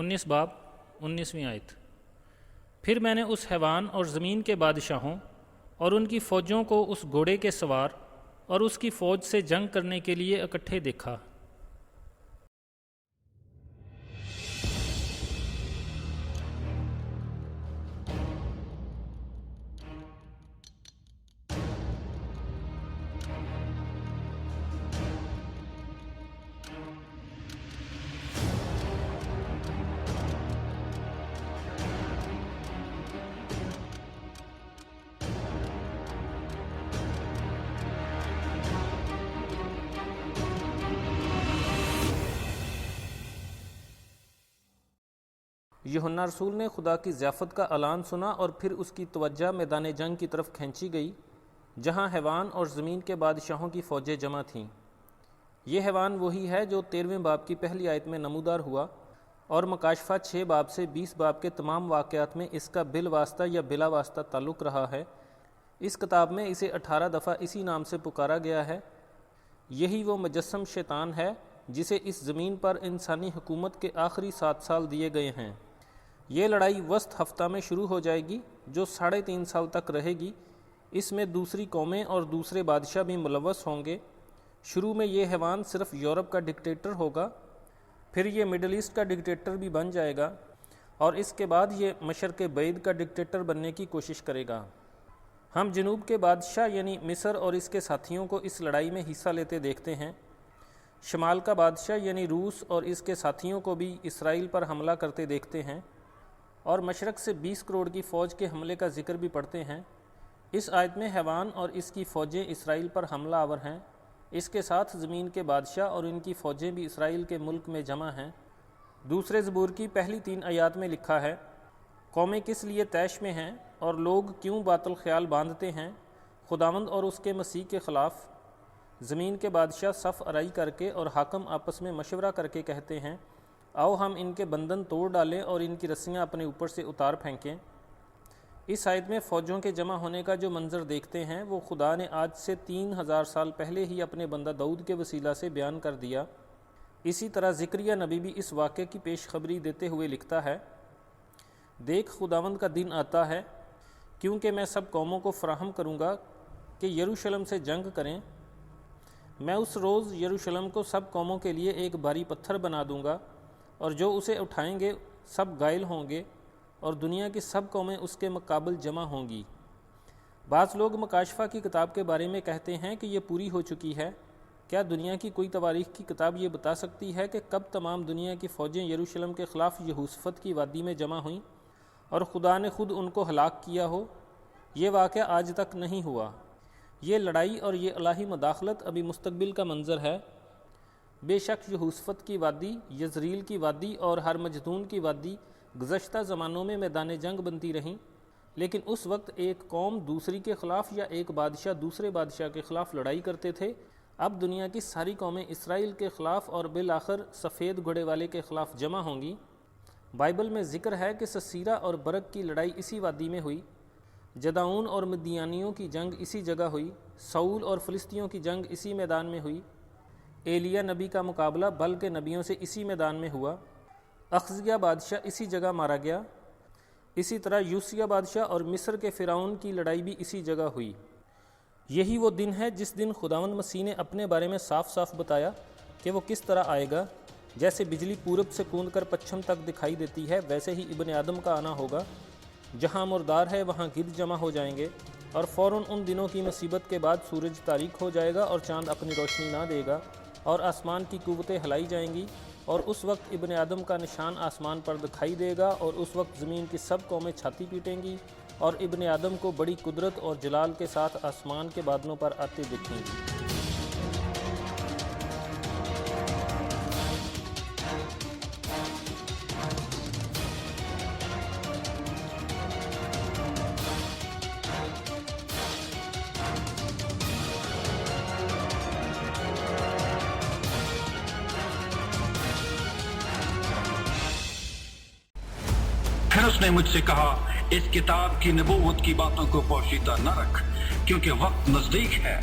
19 باب 19ویں آیت۔ پھر میں نے اس حیوان اور زمین کے بادشاہوں اور ان کی فوجوں کو اس گھوڑے کے سوار اور اس کی فوج سے جنگ کرنے کے لیے اکٹھے دیکھا۔ یوحنا رسول نے خدا کی ضیافت کا اعلان سنا اور پھر اس کی توجہ میدان جنگ کی طرف کھینچی گئی جہاں حیوان اور زمین کے بادشاہوں کی فوجیں جمع تھیں۔ یہ حیوان وہی ہے جو 13ویں باب کی پہلی آیت میں نمودار ہوا اور مکاشفہ 6 باب سے 20 باب کے تمام واقعات میں اس کا بالواسطہ یا بلا واسطہ تعلق رہا ہے۔ اس کتاب میں اسے 18 دفعہ اسی نام سے پکارا گیا ہے۔ یہی وہ مجسم شیطان ہے جسے اس زمین پر انسانی حکومت کے آخری 7 سال دیے گئے ہیں۔ یہ لڑائی وسط ہفتہ میں شروع ہو جائے گی جو 3.5 سال تک رہے گی۔ اس میں دوسری قومیں اور دوسرے بادشاہ بھی ملوث ہوں گے۔ شروع میں یہ حیوان صرف یورپ کا ڈکٹیٹر ہوگا، پھر یہ مڈل ایسٹ کا ڈکٹیٹر بھی بن جائے گا اور اس کے بعد یہ مشرق بعید کا ڈکٹیٹر بننے کی کوشش کرے گا۔ ہم جنوب کے بادشاہ یعنی مصر اور اس کے ساتھیوں کو اس لڑائی میں حصہ لیتے دیکھتے ہیں۔ شمال کا بادشاہ یعنی روس اور اس کے ساتھیوں کو بھی اسرائیل پر حملہ کرتے دیکھتے ہیں، اور مشرق سے 20 کروڑ کی فوج کے حملے کا ذکر بھی پڑھتے ہیں۔ اس آیت میں حیوان اور اس کی فوجیں اسرائیل پر حملہ آور ہیں۔ اس کے ساتھ زمین کے بادشاہ اور ان کی فوجیں بھی اسرائیل کے ملک میں جمع ہیں۔ دوسرے زبور کی پہلی 3 آیات میں لکھا ہے، قومیں کس لیے طیش میں ہیں اور لوگ کیوں باطل خیال باندھتے ہیں خداوند اور اس کے مسیح کے خلاف۔ زمین کے بادشاہ صف آرائی کر کے اور حاکم آپس میں مشورہ کر کے کہتے ہیں، آؤ ہم ان کے بندھن توڑ ڈالیں اور ان کی رسیاں اپنے اوپر سے اتار پھینکیں۔ اس آیت میں فوجوں کے جمع ہونے کا جو منظر دیکھتے ہیں وہ خدا نے آج سے 3000 سال پہلے ہی اپنے بندہ داؤد کے وسیلہ سے بیان کر دیا۔ اسی طرح زکریا نبی بھی اس واقعے کی پیش خبری دیتے ہوئے لکھتا ہے، دیکھ خداوند کا دن آتا ہے کیونکہ میں سب قوموں کو فراہم کروں گا کہ یروشلم سے جنگ کریں۔ میں اس روز یروشلم کو سب قوموں کے لیے ایک بھاری پتھر بنا دوں گا اور جو اسے اٹھائیں گے سب گائل ہوں گے اور دنیا کی سب قومیں اس کے مقابل جمع ہوں گی۔ بعض لوگ مکاشفہ کی کتاب کے بارے میں کہتے ہیں کہ یہ پوری ہو چکی ہے۔ کیا دنیا کی کوئی تواریخ کی کتاب یہ بتا سکتی ہے کہ کب تمام دنیا کی فوجیں یروشلم کے خلاف یہوشفت کی وادی میں جمع ہوئیں اور خدا نے خود ان کو ہلاک کیا ہو؟ یہ واقعہ آج تک نہیں ہوا۔ یہ لڑائی اور یہ الہی مداخلت ابھی مستقبل کا منظر ہے۔ بے شک یہوشفت کی وادی، یزریل کی وادی اور ہرمجدون کی وادی گزشتہ زمانوں میں میدان جنگ بنتی رہیں، لیکن اس وقت ایک قوم دوسری کے خلاف یا ایک بادشاہ دوسرے بادشاہ کے خلاف لڑائی کرتے تھے۔ اب دنیا کی ساری قومیں اسرائیل کے خلاف اور بالآخر سفید گھوڑے والے کے خلاف جمع ہوں گی۔ بائبل میں ذکر ہے کہ سسیرا اور برق کی لڑائی اسی وادی میں ہوئی، جدعون اور مدیانیوں کی جنگ اسی جگہ ہوئی، ساؤل اور فلسطینیوں کی جنگ اسی میدان میں ہوئی، ایلیا نبی کا مقابلہ بل کے نبیوں سے اسی میدان میں ہوا، اخزیہ بادشاہ اسی جگہ مارا گیا، اسی طرح یوسیہ بادشاہ اور مصر کے فرعون کی لڑائی بھی اسی جگہ ہوئی۔ یہی وہ دن ہے جس دن خداوند مسیح نے اپنے بارے میں صاف صاف بتایا کہ وہ کس طرح آئے گا۔ جیسے بجلی پورب سے کوند کر پچھم تک دکھائی دیتی ہے ویسے ہی ابن آدم کا آنا ہوگا۔ جہاں مردار ہے وہاں گدھ جمع ہو جائیں گے، اور فوراً ان دنوں کی مصیبت کے بعد سورج تاریک ہو جائے گا اور چاند اپنی روشنی نہ دے گا، اور آسمان کی قوتیں ہلائی جائیں گی، اور اس وقت ابن آدم کا نشان آسمان پر دکھائی دے گا، اور اس وقت زمین کی سب قومیں چھاتی پیٹیں گی اور ابن آدم کو بڑی قدرت اور جلال کے ساتھ آسمان کے بادلوں پر آتے دکھیں گی۔ پھر اس نے مجھ سے کہا، اس کتاب کی نبوت کی باتوں کو پوشیدہ نہ رکھ، کیونکہ وقت نزدیک ہے۔